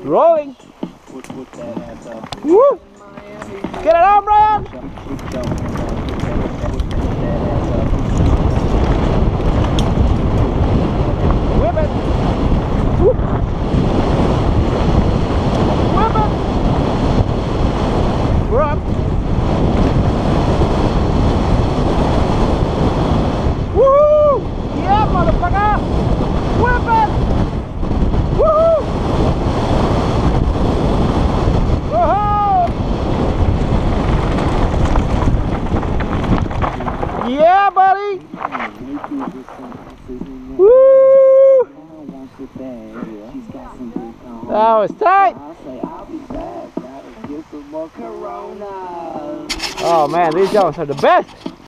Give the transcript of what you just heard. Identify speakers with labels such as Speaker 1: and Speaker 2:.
Speaker 1: Rolling.
Speaker 2: Put that ass up.
Speaker 1: Woo! Get it on, Brian! Whip it! Woo! Whip it! We're up. Woo! Yeah, motherfucker! Whip it! Woo! Whoa! Yeah, buddy! Woo! That was tight! Oh man, these dogs are the best!